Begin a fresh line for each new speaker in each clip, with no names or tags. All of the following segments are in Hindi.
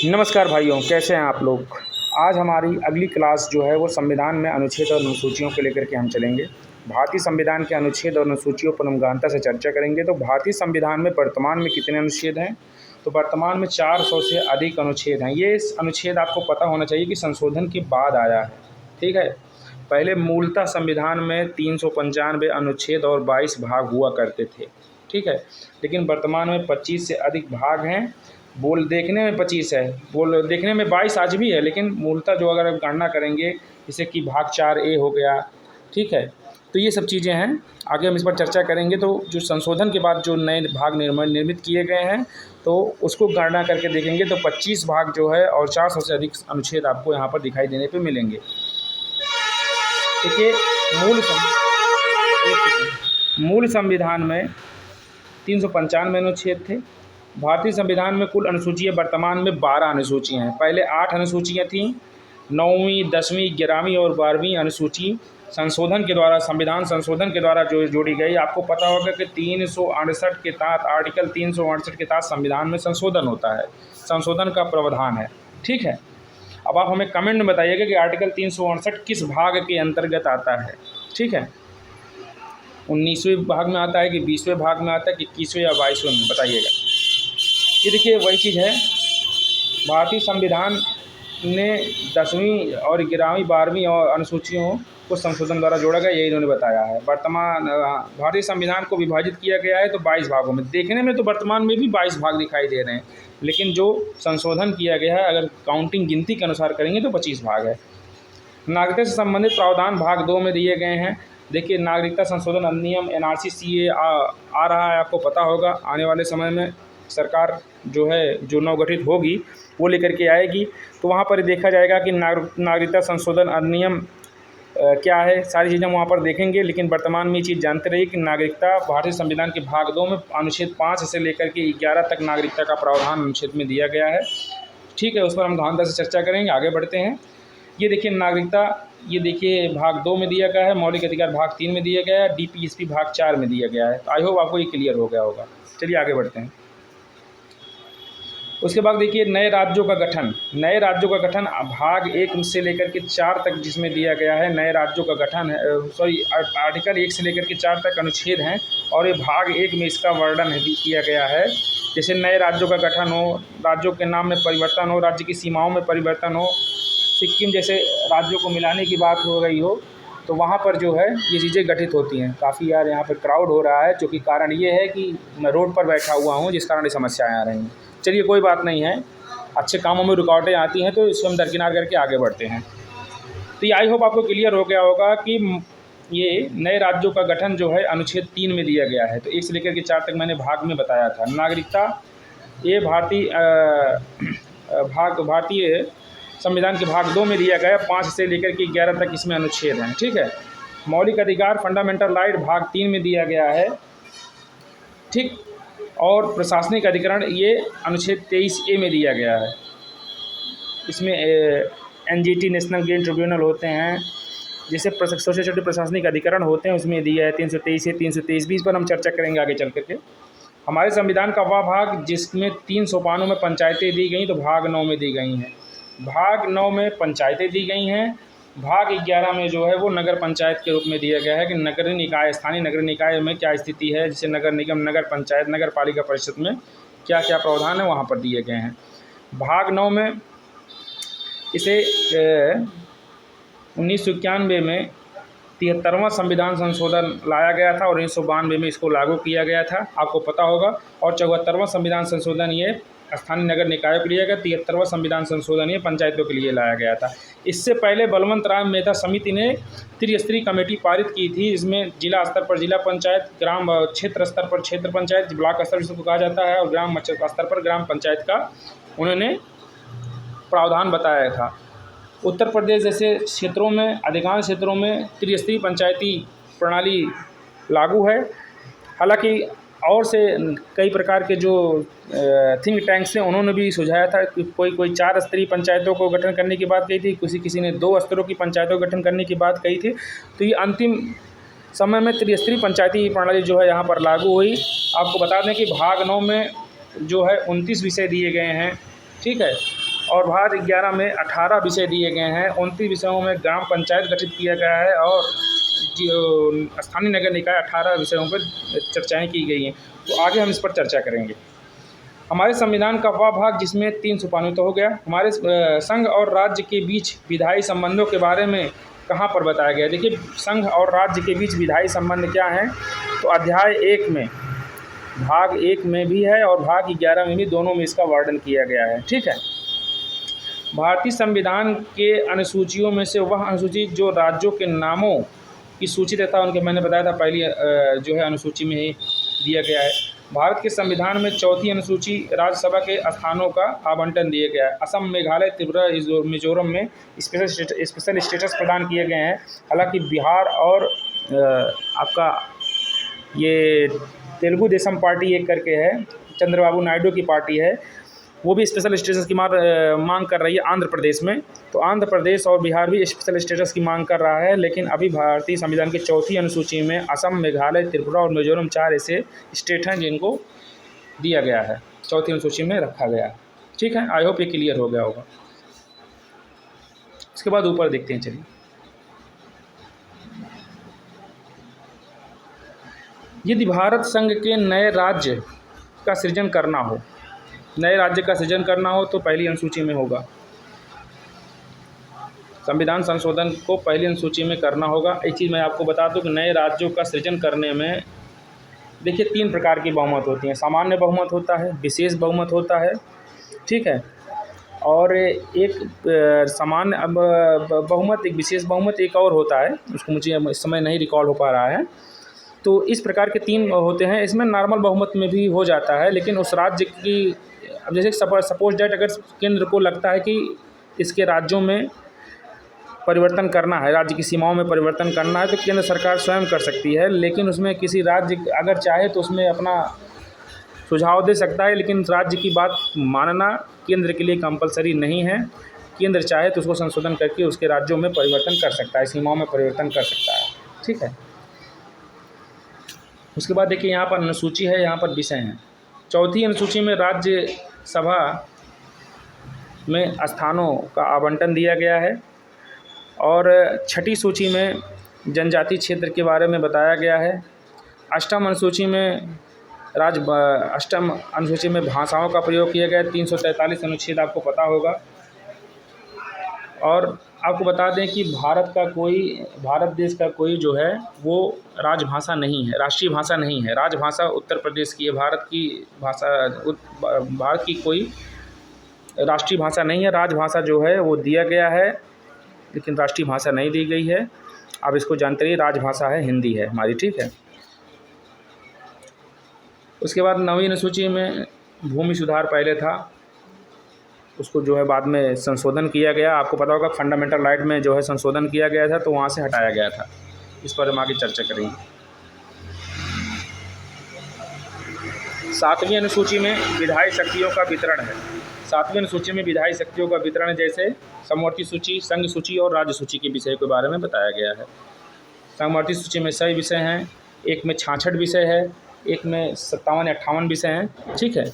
नमस्कार भाइयों, कैसे हैं आप लोग। आज हमारी अगली क्लास जो है वो संविधान में अनुच्छेद और अनुसूचियों को लेकर के हम चलेंगे। भारतीय संविधान के अनुच्छेद और अनुसूचियों पर हम गहनता से चर्चा करेंगे। तो भारतीय संविधान में वर्तमान में कितने अनुच्छेद हैं? तो वर्तमान में 400 से अधिक अनुच्छेद हैं। ये अनुच्छेद आपको पता होना चाहिए कि संशोधन के बाद आया है, ठीक है। पहले मूलतः संविधान में 395 अनुच्छेद और 22 भाग हुआ करते थे, ठीक है। लेकिन वर्तमान में 25 से अधिक भाग हैं। बोल देखने में 25 है, बोल देखने में 22 आज भी है, लेकिन मूलतः जो अगर आप गणना करेंगे जैसे कि भाग 4A हो गया, ठीक है। तो ये सब चीज़ें हैं, आगे हम इस पर चर्चा करेंगे। तो जो संशोधन के बाद जो नए भाग निर्मित किए गए हैं तो उसको गणना करके देखेंगे तो 25 भाग जो है और 400 से अधिक अनुच्छेद आपको यहाँ पर दिखाई देने पे मिलेंगे। देखिए, मूल संविधान में 395 अनुच्छेद थे। भारतीय संविधान में कुल अनुसूचियाँ वर्तमान में 12 अनुसूचियाँ हैं। पहले 8 अनुसूचियाँ थीं। 9वीं, 10वीं, 11वीं और 12वीं अनुसूची संशोधन के द्वारा, संविधान संशोधन के द्वारा जो जोड़ी गई। आपको पता होगा कि 368 के तहत, आर्टिकल 368 के तहत संविधान में संशोधन होता है, संशोधन का प्रावधान है, ठीक है। अब आप हमें कमेंट में बताइएगा कि आर्टिकल 368 किस भाग के अंतर्गत आता है, ठीक है। 19वें भाग में आता है कि 20वें भाग में आता है कि 21वें या 22वें में, बताइएगा। ये देखिए वही चीज़ है, भारतीय संविधान ने 10वीं और 11वीं 12वीं और अनुसूचियों को संशोधन द्वारा जोड़ा गया, यही इन्होंने बताया है। वर्तमान भारतीय संविधान को विभाजित किया गया है तो 22 भागों में। देखने में तो वर्तमान में भी 22 भाग दिखाई दे रहे हैं, लेकिन जो संशोधन किया गया है अगर काउंटिंग गिनती के अनुसार करेंगे तो 25 भाग है। नागरिकता से संबंधित प्रावधान भाग 2 में दिए गए हैं। देखिए, नागरिकता संशोधन अधिनियम NRC CA आ रहा है, आपको पता होगा। आने वाले समय में सरकार जो है, जो नवगठित होगी, वो लेकर के आएगी, तो वहाँ पर देखा जाएगा कि नागरिकता संशोधन अधिनियम क्या है, सारी चीज़ें वहाँ पर देखेंगे। लेकिन वर्तमान में ये चीज़ जानते रहिए कि नागरिकता भारतीय संविधान के भाग 2 में अनुच्छेद 5 से लेकर के 11 तक नागरिकता का प्रावधान अनुच्छेद में दिया गया है, ठीक है। उस पर हम गहनता से चर्चा करेंगे। आगे बढ़ते हैं। ये देखिए नागरिकता, ये देखिए भाग 2 में दिया गया है, मौलिक अधिकार भाग 3 में दिया गया है, DPSP भाग 4 में दिया गया है। आई होप आपको ये क्लियर हो गया होगा। चलिए आगे बढ़ते हैं। उसके बाद देखिए नए राज्यों का गठन। नए राज्यों का गठन भाग 1 से लेकर के 4 तक जिसमें दिया गया है, नए राज्यों का गठन है। आर्टिकल 1 से लेकर के 4 तक अनुच्छेद हैं और ये भाग 1 में इसका वर्णन किया गया है। जैसे नए राज्यों का गठन हो, राज्यों के नाम में परिवर्तन हो, राज्य की सीमाओं में परिवर्तन हो, सिक्किम जैसे राज्यों को मिलाने की बात हो रही हो, तो वहाँ पर जो है ये चीज़ें गठित होती हैं। काफ़ी यार यहाँ पर क्राउड हो रहा है, क्योंकि कारण ये है कि मैं रोड पर बैठा हुआ हूँ, जिस कारण ये समस्याएँ आ रही हैं। चलिए कोई बात नहीं है, अच्छे कामों में रुकावटें आती हैं तो इसको हम दरकिनार करके आगे बढ़ते हैं। तो ये आई होप आपको क्लियर हो गया होगा कि ये नए राज्यों का गठन जो है अनुच्छेद 3 में दिया गया है। तो 1 से लेकर के 4 तक मैंने भाग में बताया था। नागरिकता, ये भारतीय संविधान के भाग 2 में दिया गया, 5 से लेकर के 11 तक इसमें अनुच्छेद हैं, ठीक है। मौलिक अधिकार फंडामेंटल राइट भाग 3 में दिया गया है, ठीक। और प्रशासनिक अधिकरण ये अनुच्छेद 23A में दिया गया है। इसमें NGT नेशनल ग्रीन ट्रिब्यूनल होते हैं, जैसे छोटे छोटे प्रशासनिक अधिकरण होते हैं, उसमें दिया है 323 से 323 भी। इस पर हम चर्चा करेंगे आगे चल करके। हमारे संविधान का वह भाग जिसमें 3 सोपानों में पंचायतें दी गई, तो भाग 9 में दी गई हैं। भाग 9 में पंचायतें दी गई हैं। भाग 11 में जो है वो नगर पंचायत के रूप में दिया गया है कि नगरीय निकाय, स्थानीय नगरीय निकाय में क्या स्थिति है, जैसे नगर निगम, नगर पंचायत, नगर पालिका परिषद में क्या क्या प्रावधान है वहाँ पर दिए गए हैं। भाग 9 में इसे 1991 में 73वां संविधान संशोधन लाया गया था और 1992 में इसको लागू किया गया था, आपको पता होगा। और 74वां संविधान संशोधन ये स्थानीय नगर निकायों के लिए गया, 73वां संविधान संशोधन ये पंचायतों के लिए लाया गया था। इससे पहले बलवंत राय मेहता समिति ने त्रिस्तरीय कमेटी पारित की थी, इसमें जिला स्तर पर जिला पंचायत, ग्राम क्षेत्र स्तर पर क्षेत्र पंचायत, ब्लॉक स्तर जिसको कहा जाता है, और ग्राम स्तर पर ग्राम पंचायत का उन्होंने प्रावधान बताया था। उत्तर प्रदेश जैसे क्षेत्रों में, अधिकांश क्षेत्रों में त्रिस्तरीय पंचायती प्रणाली लागू है। हालांकि और से कई प्रकार के जो थिंक टैंक्स हैं उन्होंने भी सुझाया था कि कोई 4 स्तरीय पंचायतों को गठन करने की बात कही थी, किसी ने 2 स्तरों की पंचायतों को गठन करने की बात कही थी। तो ये अंतिम समय में त्रिस्तरीय पंचायती प्रणाली जो है यहाँ पर लागू हुई। आपको बता दें कि भाग 9 में जो है 29 विषय दिए गए हैं, ठीक है। और भाग 11 में 18 विषय दिए गए हैं। 29 विषयों में ग्राम पंचायत गठित किया गया है और जो स्थानीय नगर निकाय 18 विषयों पर चर्चाएँ की गई हैं। तो आगे हम इस पर चर्चा करेंगे। हमारे संविधान का वह भाग जिसमें 3 सोपानों तो हो गया। हमारे संघ और राज्य के बीच विधायी संबंधों के बारे में कहाँ पर बताया गया है? देखिए, संघ और राज्य के बीच विधायी संबंध क्या हैं? तो अध्याय 1 में, भाग 1 में भी है और भाग 11 में भी, दोनों में इसका वर्णन किया गया है। ठीक है। भारतीय संविधान के अनुसूचियों में से वह अनुसूची जो राज्यों के नामों की सूची देता है, उनके मैंने बताया था पहली जो है अनुसूची में ही दिया गया है। भारत के संविधान में चौथी अनुसूची राज्यसभा के स्थानों का आवंटन दिया गया है। असम, मेघालय, त्रिपुरा, मिजोरम में स्पेशल स्टेटस प्रदान किए गए हैं। हालांकि बिहार और आपका ये तेलुगु देशम पार्टी एक करके है, चंद्रबाबू नायडू की पार्टी है, वो भी स्पेशल स्टेटस की मांग कर रही है आंध्र प्रदेश में। तो आंध्र प्रदेश और बिहार भी स्पेशल स्टेटस की मांग कर रहा है। लेकिन अभी भारतीय संविधान की चौथी अनुसूची में असम, मेघालय, त्रिपुरा और मिजोरम 4 ऐसे स्टेट हैं जिनको दिया गया है, चौथी अनुसूची में रखा गया है। ठीक है, आई होप ये क्लियर हो गया होगा। इसके बाद ऊपर देखते हैं। चलिए, यदि भारत संघ के नए राज्य का सृजन करना हो, नए राज्य का सृजन करना हो तो पहली अनुसूची में होगा। संविधान संशोधन को पहली अनुसूची में करना होगा। एक चीज़ मैं आपको बता दूं कि नए राज्यों का सृजन करने में देखिए 3 प्रकार की बहुमत होती हैं। सामान्य बहुमत होता है, विशेष बहुमत होता है, ठीक है, और एक सामान्य बहुमत, एक विशेष बहुमत, एक और होता है, उसको मुझे इस समय नहीं रिकॉल हो पा रहा है। तो इस प्रकार के 3 होते हैं। इसमें नॉर्मल बहुमत में भी हो जाता है, लेकिन उस राज्य की, अब जैसे सपोज डैट अगर केंद्र को लगता है कि इसके राज्यों में परिवर्तन करना है, राज्य की सीमाओं में परिवर्तन करना है, तो केंद्र सरकार स्वयं कर सकती है। लेकिन उसमें किसी राज्य अगर चाहे तो उसमें अपना सुझाव दे सकता है, लेकिन राज्य की बात मानना केंद्र के लिए कंपलसरी नहीं है। केंद्र चाहे तो उसको संशोधन करके उसके राज्यों में परिवर्तन कर सकता है, सीमाओं में परिवर्तन कर सकता है। ठीक है। उसके बाद देखिए, यहाँ पर अनुसूची है, यहाँ पर विषय हैं। चौथी अनुसूची में राज्यसभा में स्थानों का आवंटन दिया गया है और छठी सूची में जनजाति क्षेत्र के बारे में बताया गया है। अष्टम अनुसूची में भाषाओं का प्रयोग किया गया है। 343 अनुच्छेद आपको पता होगा। और आपको बता दें कि भारत देश का कोई जो है वो राजभाषा नहीं है, राष्ट्रीय भाषा नहीं है। राजभाषा उत्तर प्रदेश की है। भारत की कोई राष्ट्रीय भाषा नहीं है। राजभाषा जो है वो दिया गया है, लेकिन राष्ट्रीय भाषा नहीं दी गई है। आप इसको जानते रहिए, राजभाषा है हिंदी है हमारी। ठीक है। उसके बाद 9वीं अनुसूची में भूमि सुधार पहले था, उसको जो है बाद में संशोधन किया गया। आपको पता होगा फंडामेंटल राइट में जो है संशोधन किया गया था, तो वहाँ से हटाया गया था। इस पर हम आगे चर्चा करेंगे। 7वीं अनुसूची में विधायी शक्तियों का वितरण है। 7वीं अनुसूची में विधायी शक्तियों का वितरण जैसे समवर्ती सूची, संघ सूची और राज्य सूची के विषय के बारे में बताया गया है। समवर्ती सूची में 100 विषय हैं, एक में 66 विषय है, एक में 57 या 58 विषय हैं। ठीक है।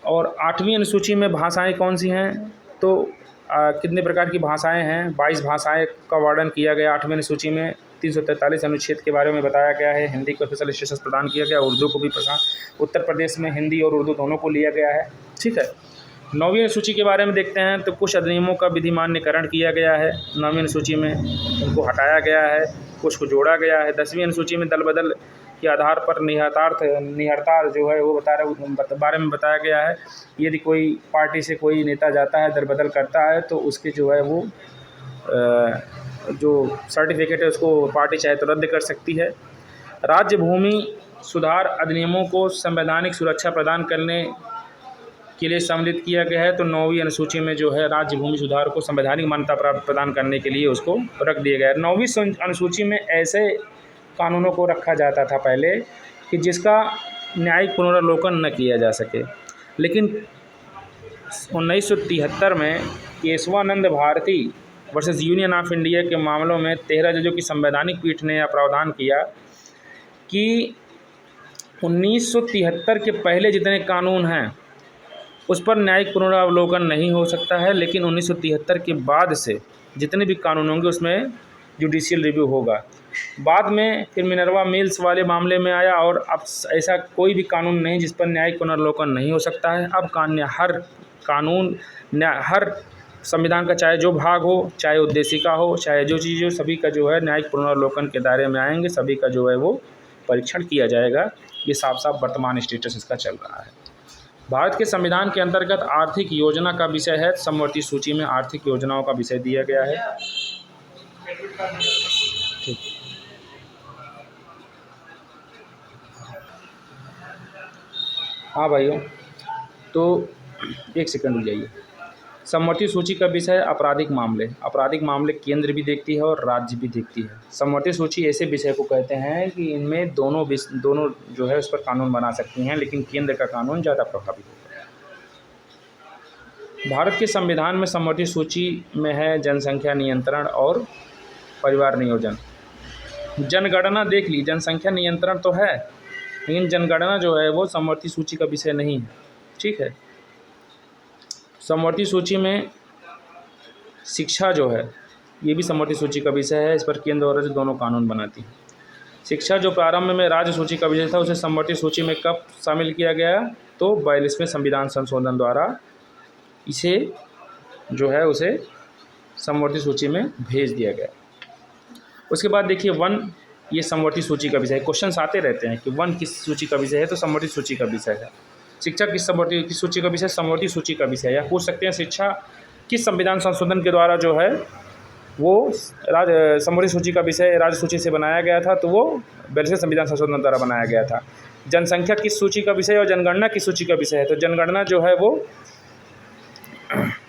और 8वीं अनुसूची में भाषाएं कौन सी हैं? तो कितने प्रकार की भाषाएं हैं? 22 भाषाएं का वर्णन किया गया 8वीं अनुसूची में। 343 अनुच्छेद के बारे में बताया गया है। हिंदी को स्पेशल स्टेटस प्रदान किया गया, उर्दू को भी उत्तर प्रदेश में हिंदी और उर्दू दोनों को लिया गया है। ठीक है। 9वीं अनुसूची के बारे में देखते हैं तो कुछ अधिनियमों का विधिमान्यकरण किया गया है 9वीं अनुसूची में, उनको हटाया गया है, कुछ को जोड़ा गया है। 10वीं अनुसूची में दल बदल के आधार पर निहरता जो है वो बारे में बताया गया है। यदि कोई पार्टी से कोई नेता जाता है, दल बदल करता है, तो उसके जो है वो जो सर्टिफिकेट है उसको पार्टी चाहे तो रद्द कर सकती है। राज्य भूमि सुधार अधिनियमों को संवैधानिक सुरक्षा प्रदान करने के लिए सम्मिलित किया गया है। तो 9वीं अनुसूची में जो है राज्य भूमि सुधार को संवैधानिक मान्यता प्रदान करने के लिए उसको रख दिया गया है। 9वीं अनुसूची में ऐसे कानूनों को रखा जाता था पहले कि जिसका न्यायिक पुनर्वलोकन न किया जा सके, लेकिन 1973 में Kesavananda Bharati versus Union of India के मामलों में 13 जजों की संवैधानिक पीठ ने यह प्रावधान किया कि 1973 के पहले जितने कानून हैं उस पर न्यायिक पुनरावलोकन नहीं हो सकता है, लेकिन 1973 के बाद से जितने भी कानून होंगे उसमें जुडिशियल रिव्यू होगा। बाद में फिर मिनर्वा मिल्स वाले मामले में आया और अब ऐसा कोई भी कानून नहीं जिस पर न्यायिक पुनरावलोकन नहीं हो सकता है। अब हर संविधान का चाहे जो भाग हो, चाहे उद्देशिका हो, चाहे जो चीज़ हो, सभी का जो है न्यायिक पुनरावलोकन के दायरे में आएंगे, सभी का जो है वो परीक्षण किया जाएगा। ये साफ साफ वर्तमान स्टेटस इसका चल रहा है। भारत के संविधान के अंतर्गत आर्थिक योजना का विषय है, समवर्ती सूची में आर्थिक योजनाओं का विषय दिया गया है। ठीक, हाँ भाइयों, तो एक सेकंड रुक जाइए। समवर्ती सूची का विषय है आपराधिक मामले। आपराधिक मामले केंद्र भी देखती है और राज्य भी देखती है। समवर्ती सूची ऐसे विषय को कहते हैं कि इनमें दोनों जो है उस पर कानून बना सकती हैं, लेकिन केंद्र का कानून ज़्यादा प्रभावी होगा। भारत के संविधान में समवर्ती सूची में है जनसंख्या नियंत्रण और परिवार नियोजन। जनगणना देख ली, जनसंख्या नियंत्रण तो है, लेकिन जनगणना जो है वो समवर्ती सूची का विषय नहीं है। ठीक है, समवर्ती सूची में शिक्षा जो है ये भी समवर्ती सूची का विषय है। इस पर केंद्र और राज्य दोनों कानून बनाती हैं। शिक्षा जो प्रारंभ में राज्य सूची का विषय था, उसे समवर्ती सूची में कब शामिल किया गया? तो 42वें संविधान संशोधन द्वारा इसे जो है उसे समवर्ती सूची में भेज दिया गया। उसके बाद देखिए वन, ये समवर्ती सूची का विषय है। क्वेश्चन आते रहते हैं कि वन किस सूची का विषय है, तो समवर्ती सूची का विषय है। शिक्षा किस सूची का विषय? समवर्ती सूची का विषय है। या पूछ सकते हैं शिक्षा किस संविधान संशोधन के द्वारा जो है वो समवर्ती सूची का विषय राज्य सूची से बनाया गया था, तो वो 42वें संविधान संशोधन द्वारा बनाया गया था। जनसंख्या किस सूची का विषय और जनगणना किस सूची का विषय है? तो जनगणना जो है वो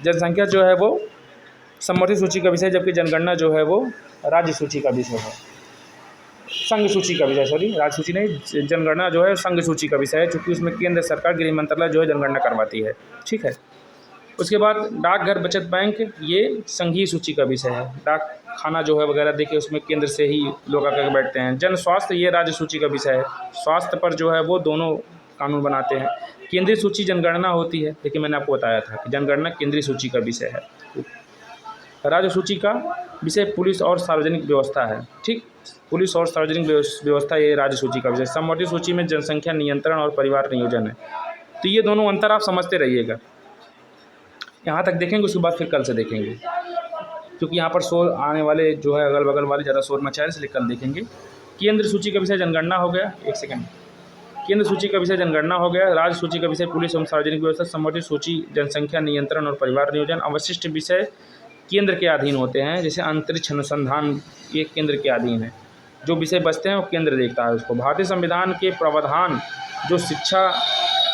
जनसंख्या जो है वो समवर्ती सूची का विषय, जबकि जनगणना जो है वो राज्य सूची का विषय है, संघ सूची का विषय, सॉरी राज्य सूची नहीं, जनगणना जो है संघ सूची का विषय है, क्योंकि उसमें केंद्र सरकार गृह मंत्रालय जो है जनगणना करवाती है। ठीक है, उसके बाद डाकघर बचत बैंक, ये संघीय सूची का विषय है। डाक खाना जो है वगैरह देखिए उसमें केंद्र से ही लोग आकर बैठते हैं। जन स्वास्थ्य, ये राज्य सूची का विषय है। स्वास्थ्य पर जो है वो दोनों कानून बनाते हैं। केंद्रीय सूची जनगणना होती है, लेकिन मैंने आपको बताया था कि जनगणना केंद्रीय सूची का विषय है। राज्य सूची का विषय पुलिस और सार्वजनिक व्यवस्था है। ठीक, पुलिस और सार्वजनिक व्यवस्था ये राज्य सूची का विषय। समवर्ती सूची में जनसंख्या नियंत्रण और परिवार नियोजन है। तो ये दोनों अंतर आप समझते रहिएगा, यहाँ तक देखेंगे, उसके बाद फिर कल से देखेंगे, क्योंकि यहाँ पर शोर आने वाले जो है अगल बगल वाले ज़्यादा शोर मचा है, इसलिए कल देखेंगे। केंद्र सूची का विषय जनगणना हो गया, एक सेकंड, केंद्र सूची का विषय जनगणना हो गया। राज्य सूची का विषय पुलिस एवं सार्वजनिक व्यवस्था। समवर्ती सूची जनसंख्या नियंत्रण और परिवार नियोजन। अवशिष्ट विषय केंद्र के अधीन होते हैं, जैसे अंतरिक्ष अनुसंधान ये केंद्र के अधीन है। जो विषय बचते हैं वो केंद्र देखता है उसको। भारतीय संविधान के प्रावधान जो शिक्षा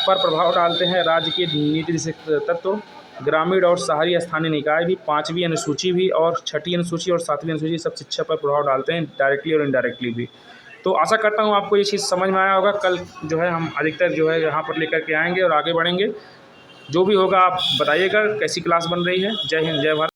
पर प्रभाव डालते हैं, राज्य के नीति तत्व, ग्रामीण और शहरी स्थानीय निकाय भी, 5वीं अनुसूची भी और 6ठी अनुसूची और 7वीं अनुसूची सब शिक्षा पर प्रभाव डालते हैं, डायरेक्टली और इनडायरेक्टली भी। तो आशा करता हूँ आपको ये चीज़ समझ में आया होगा। कल जो है हम अधिकतर जो है यहाँ पर लेकर के आएंगे और आगे बढ़ेंगे। जो भी होगा आप बताइएगा कैसी क्लास बन रही है। जय हिंद, जय भारत।